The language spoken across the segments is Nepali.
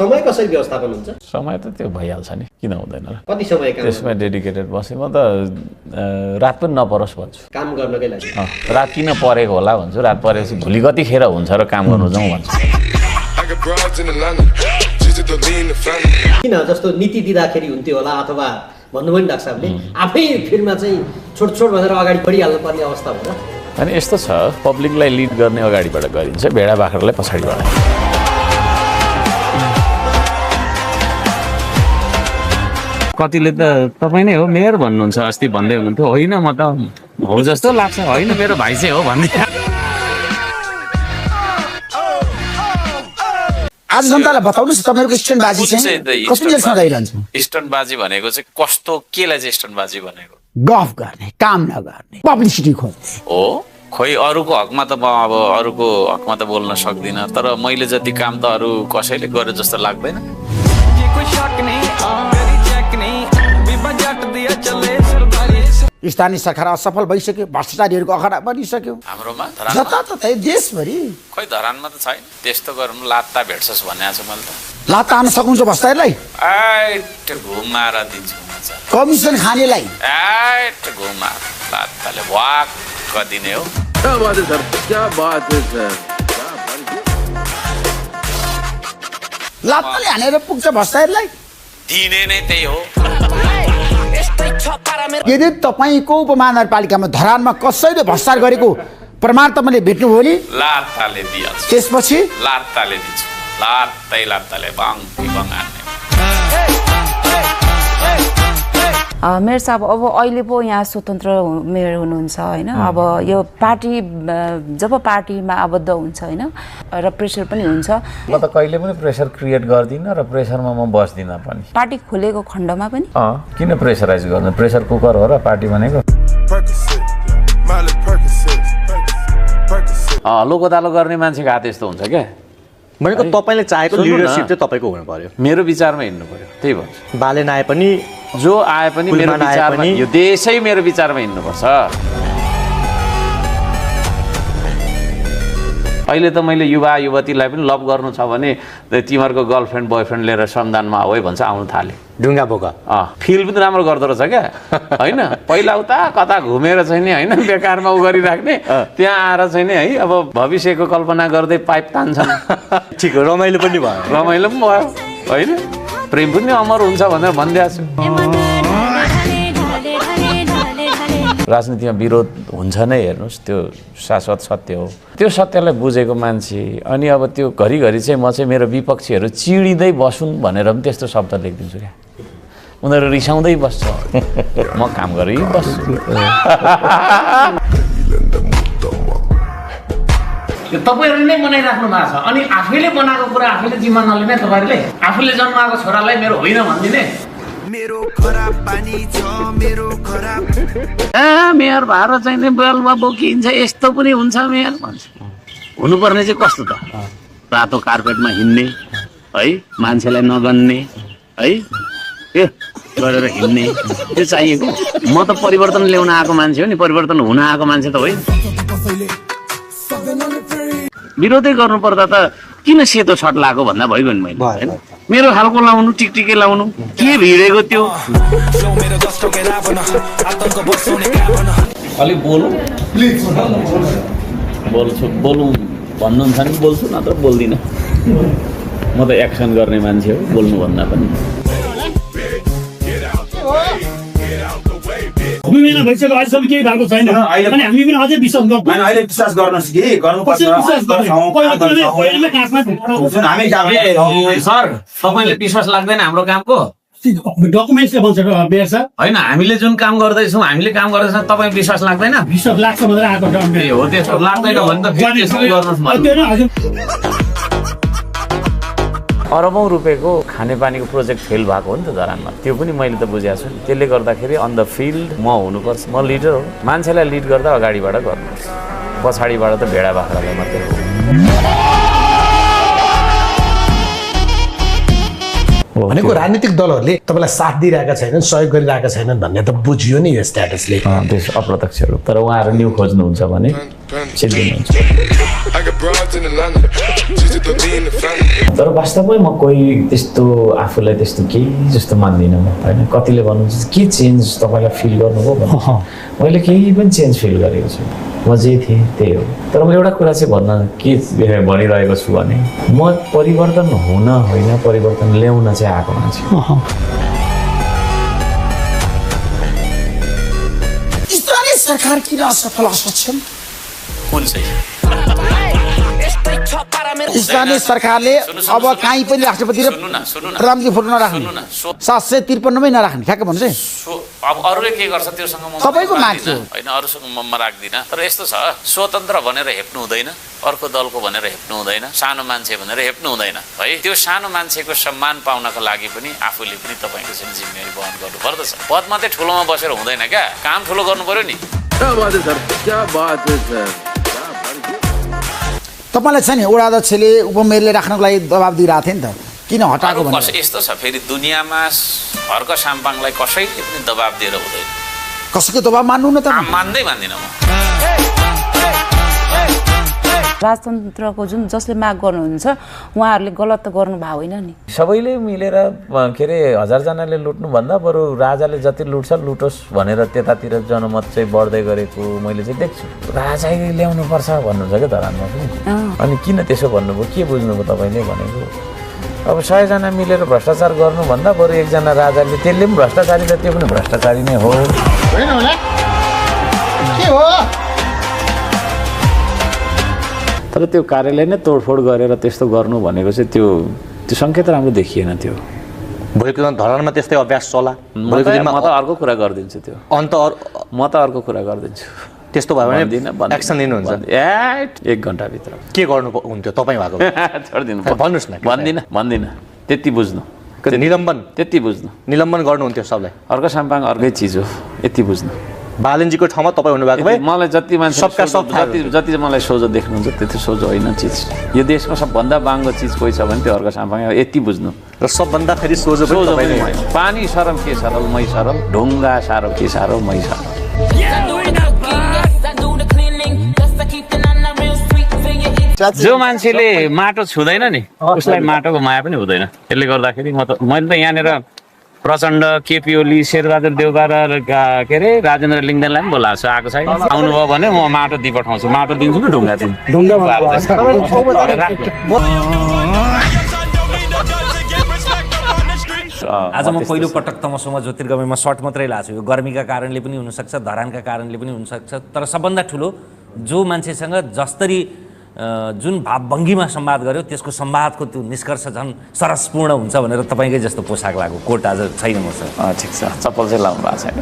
समय कसरी व्यवस्थापन हुन्छ? समय त त्यो भइहाल्छ नि, किन हुँदैन र? कति समय काम? त्यसमा डेडिकेटेड बसेँ म त रात पनि नपरोस् भन्छु काम गर्नकै लागि। रात किन परेको होला भन्छु, रात परेपछि भोलि कतिखेर हुन्छ र काम गर्नु जाउँ भन्छु। किन जस्तो नीति दिँदाखेरि हुन्थ्यो होला, अथवा भन्नुभयो नि डाक्टर साहबले आफै फिल्डमा चाहिँ छोट भनेर अगाडि बढिहाल्नु पर्ने अवस्था हो र? अनि यस्तो छ, पब्लिकलाई लिड गर्ने अगाडिबाट गरिन्छ, भेडा बाख्रालाई पछाडिबाट। कतिले त तपाईँ नै हो मेयर भन्नुहुन्छ अस्ति भन्दै हुनुहुन्थ्यो। होइन म त हो जस्तो लाग्छ, होइन मेरो भाइ चाहिँ हो भन्ने। आज जनतालाई बताउनुहोस् तपाईँहरूको स्टन्टबाजी चाहिँ कस्तो जेलसम्म गइरहन्छ? स्टन्टबाजी भनेको चाहिँ कस्तो, केलाई चाहिँ स्टन्टबाजी भनेको? गफ गर्ने, काम नगर्ने, पब्लिसिटी खोज्ने हो। खोइ अरूको हकमा त म अब अरूको हकमा त बोल्न सक्दिनँ, तर मैले जति काम त अरू कसैले गरे जस्तो लाग्दैन। स्थानीय सरकार असफल भइसक्यो, भ्रष्टाचारीहरूको अखडा बनिसक्यो हाम्रोमा जताततै देशभरि। खोइ धरानमा त छैन त्यस्तो गरौँ लात्ता भेट्छस् भन्ने छ मैले त। लात्ता हान्न सक्नुहुन्छ भ्रष्टाचारीलाई? त्यो घुमाएर दिन्छु कमिसन खानेलाई घुमा लात्ताले वाक्क दिने हो। क्या बात है सर, क्या बात है सर। लात्ताले हानेर पुग्छ भ्रष्टाचारीलाई? दिने नै त्यही हो। यदि तपाईँको उपमहानगरपालिकामा धरानमा कसैले भ्रष्टाचार गरेको प्रमाण तपाईँले भेट्नुभयो नि, लात्ताले दिइहाल्छु। त्यसपछि लात्ताले दिन्छु, लात्ताले बाङ हान्ने। मेयर साहब अब अहिले पो यहाँ स्वतन्त्र मेयर हुनुहुन्छ होइन, अब यो पार्टी जब पार्टीमा आबद्ध हुन्छ होइन र प्रेसर पनि हुन्छ। म त कहिले पनि प्रेसर क्रिएट गर्दिनँ र प्रेसरमा म बस्दिनँ पनि। पार्टी खोलेको खण्डमा पनि किन प्रेसराइज गर्नु? प्रेसर कुकर हो र पार्टी भनेको। लोकदालो गर्ने मान्छेको हात यस्तो हुन्छ क्या। भनेको तपाईँले चाहेको लिडरसिप चाहिँ तपाईँको हुनु पर्यो। मेरो विचारमा हिँड्नु पर्यो, त्यही भन्छु। बाले नआए पनि जो आए पनि मेरो विचारमा, यो देशै मेरो विचारमा हिँड्नुपर्छ। अहिले त मैले युवा युवतीलाई पनि लभ गर्नु छ भने तिमीहरूको गर्लफ्रेन्ड बोयफ्रेन्ड लिएर श्रमदानमा आऊ है भन्छ, आउनु थाले। ढुङ्गा बोका फिल पनि राम्रो गर्दो रहेछ क्या, होइन? पहिला उता कता घुमेर चाहिँ नि होइन बेकारमा उ गरिराख्ने, त्यहाँ आएर चाहिँ नि है अब भविष्यको कल्पना गर्दै पाइप तान्छन्। ठिक हो, रमाइलो पनि भयो, रमाइलो पनि भयो होइन? प्रेम पनि अमर हुन्छ भनेर भनिदिएको छु। राजनीतिमा विरोध हुन्छ नै, हेर्नुहोस् त्यो शाश्वत सत्य हो। त्यो सत्यलाई बुझेको मान्छे अनि अब त्यो घरिघरि चाहिँ म चाहिँ मेरो विपक्षीहरू चिडिँदै बसुन् भनेर पनि त्यस्तो शब्द लेखिदिन्छु क्या। उनीहरू रिसाउँदै बस्छ, म काम गरिबस्छु। तपाईँहरूले नै बनाइराख्नु भएको छ, अनि आफैले बनाएको कुरा आफैले जिम्मा नलिने, तपाईँहरूले आफूले जन्माएको छोरालाई मेरो होइन भनिदिने। मेरो खराब पानी छ, मेरो खराब मेयर भएर चाहिँ नि बेलमा बोकिन्छ, यस्तो पनि हुन्छ मेयर भन्छ। हुनुपर्ने चाहिँ कस्तो त? रातो कार्पेटमा हिँड्ने है, मान्छेलाई नगन्ने है, ए गरेर हिँड्ने, त्यो चाहिएको। म त परिवर्तन ल्याउन आएको मान्छे हो नि, परिवर्तन हुन आएको मान्छे त होइन। विरोधै गर्नु पर्दा त किन सेतो सर्ट लगाएको भन्दा भइगयो नि मैले होइन? मेरो खालको लाउनु, टिकटिके लाउनु, के भिडेको त्यो। अलिक बोलौँ प्लिज, बोल्छु बोलौँ भन्नुहुन्छ नि बोल्छु, नत्र बोल्दिनँ। म त एक्सन गर्ने मान्छे हो, बोल्नुभन्दा पनि। महिना भइसक्यो अहिलेसम्म केही भएको छैन, अनि हामी पनि अझै विश्वास गर्छौँ। अहिले विश्वास गर्नुहोस् कि गर्नुपर्छ। सर तपाईँले विश्वास लाग्दैन हाम्रो कामको? डकुमेन्ट्सले भन्छ मेयर साहब। होइन, हामीले जुन काम गर्दैछौँ, हामीले काम गर्दैछौँ, तपाईँ विश्वास लाग्दैन? विश्वास लाग्छ भनेर आएको डकुमेन्ट हो, त्यस्तो लाग्दैन भने त फेरि त्यसो गर्नुहोस्। अरबौँ रुपियाँको खानेपानीको प्रोजेक्ट फेल भएको हो नि त धरानमा, त्यो पनि मैले त बुझेको छु। त्यसले गर्दाखेरि अन द फिल्ड म हुनुपर्छ, म लिडर हो। मान्छेलाई लिड गर्दा अगाडिबाट गर्नुपर्छ, पछाडिबाट त भेडा बाख्रालाई मात्रै हो। भनेको राजनीतिक दलहरूले तपाईँलाई साथ दिइरहेका छैनन्, सहयोग गरिरहेका छैनन् भन्ने त बुझियो नि यो स्ट्याटसले। त्यस अप्रत्यक्ष रूप, तर उहाँहरू न्यू खोज्नुहुन्छ भने सिद्धिनुहुन्छ। तर वास्तवमै म कोही त्यस्तो आफूलाई त्यस्तो केही जस्तो मान्दिनँ म होइन। कतिले भन्नुहुन्छ के चेन्ज तपाईँलाई फिल गर्नुभयो भन्नु, मैले केही पनि चेन्ज फिल गरेको छु, म जे थिएँ त्यही हो। तर म एउटा कुरा चाहिँ भनिरहेको छु भने म परिवर्तन हुन होइन, परिवर्तन ल्याउन चाहिँ आएको मान्छे। स्थानीय सरकार किन असफल असक्षम? कुन चाहिँ स्थानीय सरकारले अब काहीँ पनि राष्ट्रपति र प्रधानमन्त्री फोटो नराख्ने, 753 मै नराख्ने, ठ्याक्क भन्नु चाहिँ। अब अरूले के गर्छ त्योसँग म सबैको माग्छु होइन, अरूसँग म राख्दिनँ। तर यस्तो छ, स्वतन्त्र भनेर हेप्नु हुँदैन, अर्को दलको भनेर हेप्नु हुँदैन, सानो मान्छे भनेर हेप्नु हुँदैन है। त्यो सानो मान्छेको सम्मान पाउनको लागि पनि आफूले पनि तपाईँको चाहिँ जिम्मेवारी वहन गर्नुपर्दछ। पद मात्रै ठुलोमा बसेर हुँदैन क्या, काम ठुलो गर्नु पर्यो नि। क्या बात है सर, क्या बात है सर। तपाईँलाई छ नि वडा अध्यक्षले उपमेयरले राख्नको लागि दबाब दिइरहेको थियो नि त, किन हटाएको भने? यस्तो छ, फेरि दुनियाँमा हर्क साम्पाङलाई कसैले पनि दबाब दिएर हुँदैन। कसैको दबाब मान्नु न त? मान्दिनँ म। राजतन्त्रको जुन जसले माग गर्नुहुन्छ उहाँहरूले गलत त गर्नुभएको होइन नि। सबैले मिलेर के अरे 1000जनाले लुट्नुभन्दा बरु राजाले जति लुट्छ लुटोस् भनेर त्यतातिर जनमत चाहिँ बढ्दै गरेको मैले चाहिँ देख्छु। राजाले ल्याउनुपर्छ भन्नुहुन्छ क्या धरानमा पनि। अनि किन त्यसो भन्नुभयो, के बुझ्नुभयो तपाईँले भनेको? अब 100जना मिलेर भ्रष्टाचार गर्नुभन्दा बरु एकजना राजाले त्यसले पनि भ्रष्टाचारी र त्यो पनि भ्रष्टाचारी नै हो। के हो? तर त्यो कार्यालय नै तोडफोड गरेर त्यस्तो गर्नु भनेको चाहिँ त्यो सङ्केत राम्रो देखिएन। त्यो भोलिको दिन धरानमा त्यस्तै अभ्यास चला, म त अर्को कुरा गरिदिन्छु। त्यो म त अर्को कुरा गरिदिन्छु। त्यस्तो भयो भने एक्सन लिनुहुन्छ? 1 घन्टाभित्र के गर्नु हुन्थ्यो तपाईँ भएको? छोडिदिनु, भन्नुहोस् न। भन्दिनँ, त्यति बुझ्नु। निलम्बन निलम्बन गर्नुहुन्थ्यो सबलाई? अर्को साम्पाङ अर्कै चिज हो, यति बुझ्नु। बालनजीको ठाउँमा तपाईँ हुनुभएको भए मलाई जति मान्छे जति मलाई सोझो देख्नुहुन्छ त्यति सोझो होइन चिज। यो देशमा सबभन्दा बाङ्गो चिज कोही छ भने त्यो अर्को साम्पाङ, यति बुझ्नु। र सबभन्दा फेरि सोझो पानी सरल के सरल मै सरल, ढुङ्गा साह्रो के साह्रो मै सरल। जो मान्छेले माटो छुँदैन नि उसलाई माटोको माया पनि हुँदैन। त्यसले गर्दाखेरि मैले त यहाँनिर प्रचण्ड, केपी ओली, शेरबहादुर देउबा र के अरे राजेन्द्र लिङ्गदेनलाई पनि बोलाएको छु, आएको छैन। आउनुभयो भने म माटो दिइ पठाउँछु, माटो दिन्छु कि ढुङ्गा दिन्छु। आज म पहिलो पटक तमसोमा ज्योतिर्गमयमा सर्ट मात्रै लाएको छु। यो गर्मीका कारणले पनि हुनसक्छ, धरानका कारणले पनि हुनसक्छ, तर सबभन्दा ठुलो जो मान्छेसँग जसरी जुन भावभङ्गीमा संवाद गर्यो त्यसको संवादको त्यो निष्कर्ष झन् सरसपूर्ण हुन्छ भनेर तपाईँकै जस्तो पोसाक लाग्यो। कोट आज छैन मसँग। ठिक छ, चप्पल चाहिँ लाउनु भएको छैन।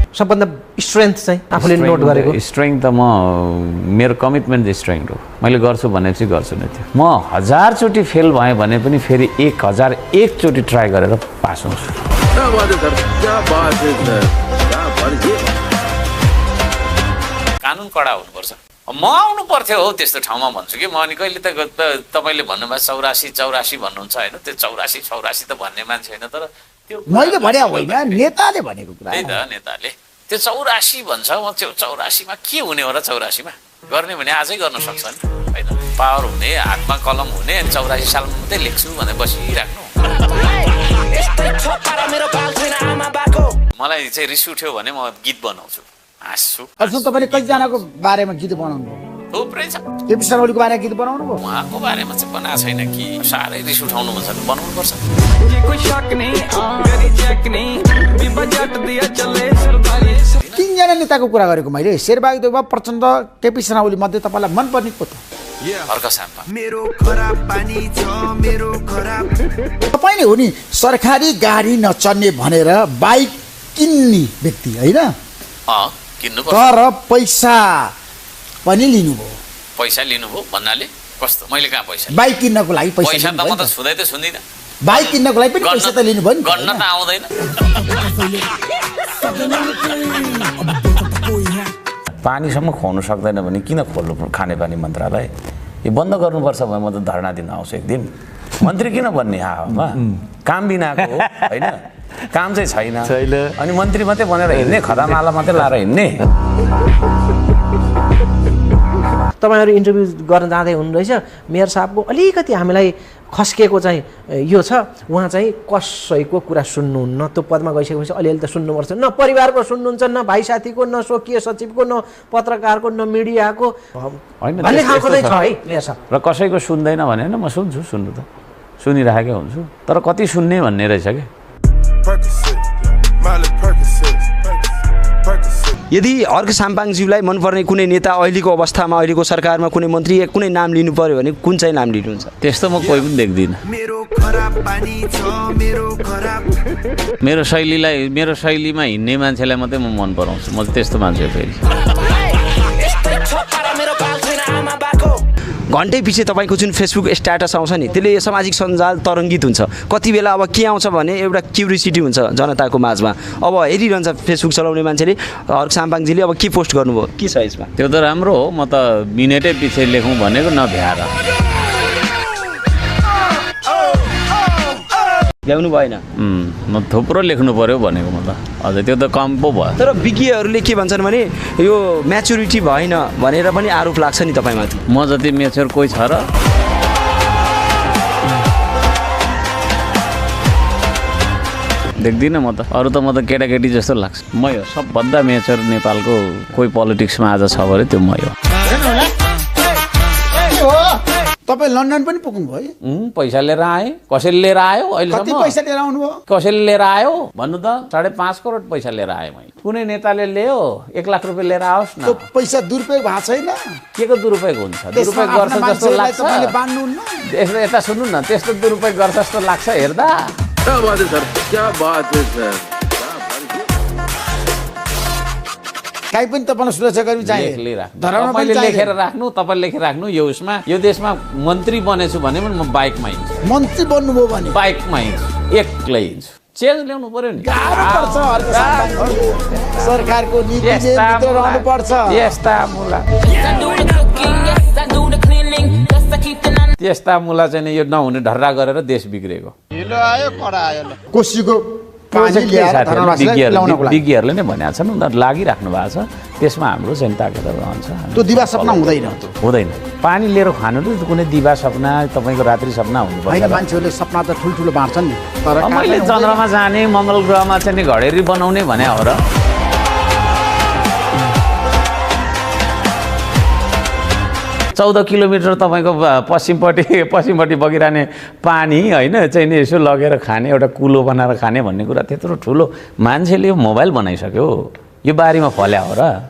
सबभन्दा स्ट्रेन्थ चाहिँ आफूले नोट गरेको? स्ट्रेङ्थ त मेरो कमिटमेन्ट चाहिँ स्ट्रेङ्थ हो। मैले गर्छु भने चाहिँ गर्छु नै त्यो। म 1000चोटि फेल भएँ भने पनि फेरि 1001 चोटि ट्राई गरेर पास हुन्छु। कानुन कडा हुनुपर्छ। म आउनु पर्थ्यो हो त्यस्तो ठाउँमा भन्छु कि म। अनि कहिले त तपाईँले भन्नुभयो 84 भन्नुहुन्छ होइन, त्यो 84 त भन्ने मान्छे होइन, तर त्यो मैले भने होइन, नेताले भनेको कुरा। त्यही त, नेताले त्यो 84 भन्छ। म त्यो 84मा के हुने हो र? 84मा गर्ने भने आजै गर्न सक्छ नि होइन? पावर हुने, हातमा कलम हुने, 84 सालमा मात्रै लेख्छु भनेर बसिराख्नु। मलाई चाहिँ रिस उठ्यो भने म गीत बनाउँछु, हाँस्छु। तपाईँले कतिजनाको बारेमा गीत बनाउनु भयो? थुप्रै छ। केपी शर्मा ओलीको बारेमा गीत बनाउनु भयो? उहाँको बारेमा चाहिँ बनाएको छैन कि साह्रै रिस उठाउनु भन्छ भने बनाउनु पर्छ। तीनजना नेताको कुरा गरेको मैले, शेरबहादुर देउबा, प्रचण्ड, केपी शर्मा ओली मध्ये तपाईँलाई मनपर्ने को त? अर्को साम्पा। तपाईँले हो नि सरकारी गाडी नचल्ने भनेर बाइक किन्ने व्यक्ति होइन? तर पैसा पनि लिनुभयो। पैसा लिनुभयो भन्नाले कस्तो? मैले कहाँ पैसा? बाइक किन्नको लागि पैसा त म त छुँदै त छुन्दिनँ। बाइक किन्नको लागि पनि पैसा त लिनुभयो नि? गर्न त आउँदैन। पानीसम्म खुवाउनु सक्दैन भने किन खोल्नु खानेपानी मन्त्रालय? यो बन्द गर्नुपर्छ भने म त धरना दिन आउँछु एक दिन। मन्त्री किन बन्ने हावामा? काम बिनाको हो होइन? काम चाहिँ छैन, अनि मन्त्री मात्रै बनेर हिँड्ने, खदामाला मात्रै लाएर हिँड्ने। तपाईँहरू इन्टरभ्यू गर्न जाँदै हुनुहुँदैछ मेयर साहबको अलिकति हामीलाई खस्किएको चाहिँ यो छ उहाँ चाहिँ कसैको कुरा सुन्नुहुन्न त्यो पदमा गइसकेपछि अलिअलि त सुन्नुपर्छ न परिवारको सुन्नुहुन्छ न भाइ साथीको न स्वकीय सचिवको न पत्रकारको न मिडियाको भन्ने खालको चाहिँ छ है मेयर साहब र कसैको सुन्दैन भने होइन म सुन्नु त सुनिराखेकै हुन्छु तर कति सुन्ने भन्ने रहेछ क्या यदि अर्क साम्पाङज्यूलाई मनपर्ने कुनै नेता अहिलेको अवस्थामा अहिलेको सरकारमा कुनै मन्त्री कुनै नाम लिनु पर्यो भने कुन चाहिँ नाम लिनुहुन्छ त्यस्तो म कोही पनि देख्दिनँ मेरो शैलीमा हिँड्ने मान्छेलाई मात्रै म मन पराउँछु म त्यस्तो मान्छे फेरि घन्टै पछि तपाईँको जुन फेसबुक स्ट्याटस आउँछ नि त्यसले सामाजिक सञ्जाल तरङ्गित हुन्छ कति बेला अब के आउँछ भने एउटा क्युरियोसिटी हुन्छ जनताको माझमा अब हेरिरहन्छ फेसबुक चलाउने मान्छेले अर्क साम्पाङजीले अब के पोस्ट गर्नुभयो के छ यसमा त्यो त राम्रो हो म त मिनेटै पछि लेखौँ भनेको नभ्याएर ल्याउनु भएन म थुप्रो लेख्नु पर्यो भनेको म त अझै त्यो त कम पो भयो तर विज्ञहरूले के भन्छन् भने यो म्याच्युरिटी भएन भनेर पनि आरोप लाग्छ नि तपाईँमाथि म जति म्याच्योर कोही छ र देख्दिनँ म त अरू त म त केटाकेटी जस्तो लाग्छ म यो सबभन्दा म्याच्योर नेपालको कोही पोलिटिक्समा आज छ भने त्यो म यो तपाईँ लन्डन पनि पुग्नुभयो है पैसा लिएर आएँ कसैले लिएर आयो कति पैसा लिएर आउनुभयो कसैले लिएर आयो भन्नु त 5.5 करोड पैसा लिएर आएँ मैले कुनै नेताले ल्यायो 1 लाख रुपियाँ लिएर आओस् न त्यो पैसा दुरुपयोग भएको छैन के को दुरुपयोग हुन्छ दुरुपयोग गर्छ जस्तो लाग्छ यता सुन्नु न त्यस्तो दुरुपयोग गर्छ जस्तो लाग्छ हेर्दा क्या बात है सर क्या बात है सर काहीँ पनि तपाईँलाई सुरक्षाकर्मी चाहिए मैले लेखेर राख्नु तपाईँ लेखेर राख्नु यो उसमा यो देशमा मन्त्री बनेछु भने पनि म बाइकमा हिँड्छु मन्त्री बन्नुभयो भने बाइकमा हिँड्छु एक्लै हिँड्छु चेन्ज ल्याउनु पर्यो नि सरकारको नीतिले भित्र रहनु पर्छ त्यस्ता मुला चाहिँ यो नहुने ढर्रा गरेर देश बिग्रेको कोसीको विज्ञहरूले नै भनेको छन् उनीहरू लागिराख्नु भएको छ त्यसमा हाम्रो चाहिँ ताकेर रहन्छ त्यो दिवा सपना हुँदैन पानी लिएर खानु त कुनै दिवा सपना तपाईँको रात्रि सपना हुनुपर्छ मान्छेहरूले सपना त ठुल्ठुलो बाँड्छन् नि तर मैले चन्द्रमा जाने मङ्गल ग्रहमा चाहिँ घडेरी बनाउने भने हो र 14 किलोमिटर तपाईँको पश्चिमपट्टि बगिरहने पानी होइन चाहिँ नि यसो लगेर खाने एउटा कुलो बनाएर खाने भन्ने कुरा त्यत्रो ठुलो मान्छेले यो मोबाइल बनाइसक्यो यो बारीमा फल्या हो र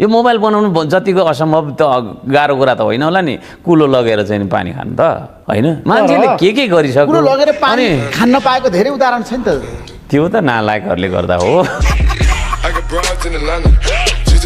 यो मोबाइल बनाउनु जतिको असम्भव त गाह्रो कुरा त होइन होला नि कुलो लगेर चाहिँ पानी खानु त होइन मान्छेले के गरिसक्यो कुलो लगेर पानी खान पाएको धेरै उदाहरण छ नि त त्यो त नालायकहरूले गर्दा हो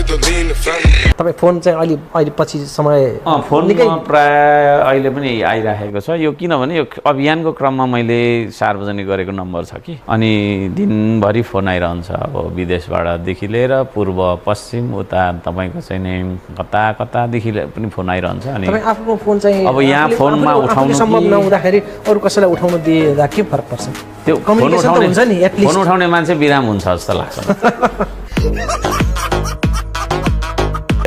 तपाईँ फोन चाहिँ अहिले पछि समय फोनमा प्राय अहिले पनि आइराखेको छ यो किनभने यो अभियानको क्रममा मैले सार्वजनिक गरेको नम्बर छ कि अनि दिनभरि फोन आइरहन्छ अब विदेशबाटदेखि लिएर पूर्व पश्चिम उता तपाईँको चाहिँ नि कतादेखि पनि फोन आइरहन्छ अनि आफ्नो फोन चाहिँ अब यहाँ फोनमा उठाउनु सम्भव नहुँदाखेरि अरू कसैलाई उठाउन दिएदा के फरक पर्छ त्यो फोन उठाउने मान्छे बिराम हुन्छ जस्तो लाग्छ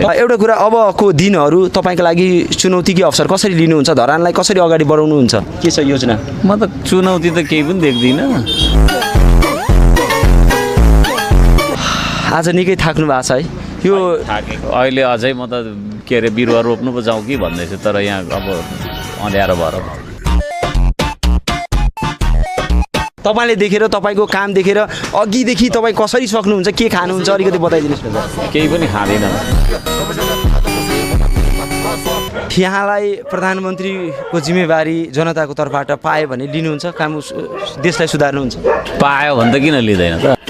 एउटा कुरा अबको दिनहरू तपाईँको लागि चुनौतीकै अवसर कसरी लिनुहुन्छ धरानलाई कसरी अगाडि बढाउनुहुन्छ के छ योजना म त चुनौती त केही पनि देख्दिनँ आज निकै थाक्नु भएको छ है यो अहिले अझै म त के अरे बिरुवा रोप्नु पो जाउँ कि भन्दैछु तर यहाँ अब अँध्यारो भएर तपाईँले देखेर तपाईँको काम देखेर अघिदेखि तपाईँ कसरी सक्नुहुन्छ के खानुहुन्छ अलिकति बताइदिनुहोस् न केही पनि खाँदैन यहाँलाई प्रधानमन्त्रीको जिम्मेवारी जनताको तर्फबाट पायो भने लिनुहुन्छ काम देशलाई सुधार्नुहुन्छ पायो भने त किन लिँदैन त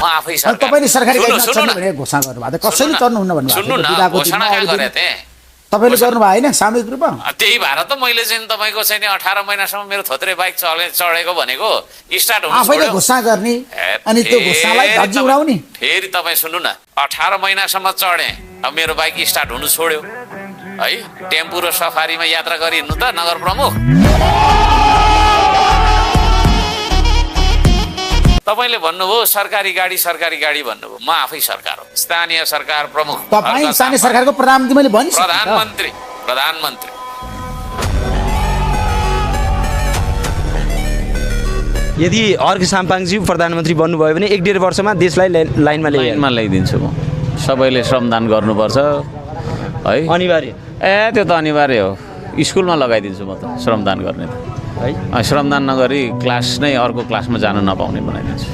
म आफै तपाईले सरकारी गाडी घोषणा गर्नुभएको कसैले चढ्नुहुन्न भन्नुभएको तपाईले गर्नुभयो हैन सामूहिक रूपमा त्यही भएर त मैले चाहिँ तपाईको चाहिँ 18 महिनासम्म मेरो थोत्रे बाइक चढेको भनेको स्टार्ट हुनु आफैले घोषणा गर्ने अनि त्यो घोषणालाई धज्जी उडाउने फेरि तपाई सुन्नु न 18 महिनासम्म चढे अब मेरो बाइक स्टार्ट हुनु छोड्यो है टेम्पो र सफारीमा यात्रा गरी हिँड्नु त नगर प्रमुख तपाईँले भन्नुभयो सरकारी गाडी भन्नुभयो, म आफै सरकार हो, स्थानीय सरकार प्रमुख। तपाईँ स्थानीय सरकारको प्रधानमन्त्री मैले भनिसकेँ। प्रधानमन्त्री यदि अर्क साम्पाङजी प्रधानमन्त्री बन्नुभयो भने 1.5 वर्षमा देशलाई लाइनमा ल्याइदिन्छु म। सबैले श्रमदान गर्नुपर्छ है, अनिवार्य। त्यो त अनिवार्य हो, स्कुलमा लगाइदिन्छु म त श्रमदान गर्ने त है। श्रमदान नगरी क्लास नै अर्को क्लासमा जान नपाउने बनाइदिन्छु।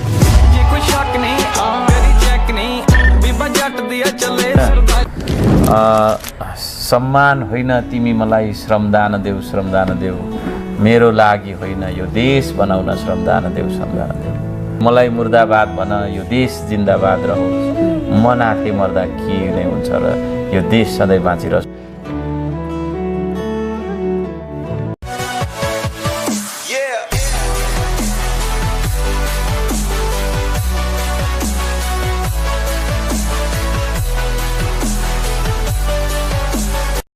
सम्मान होइन तिमी मलाई श्रमदान देऊ, मेरो लागि होइन यो देश बनाउन श्रमदान देऊ। मलाई मुर्दाबाद भन, यो देश जिन्दाबाद रहोस्। म नाथे मर्दा के नै हुन्छ र यो देश सधैँ बाँचिरहोस्।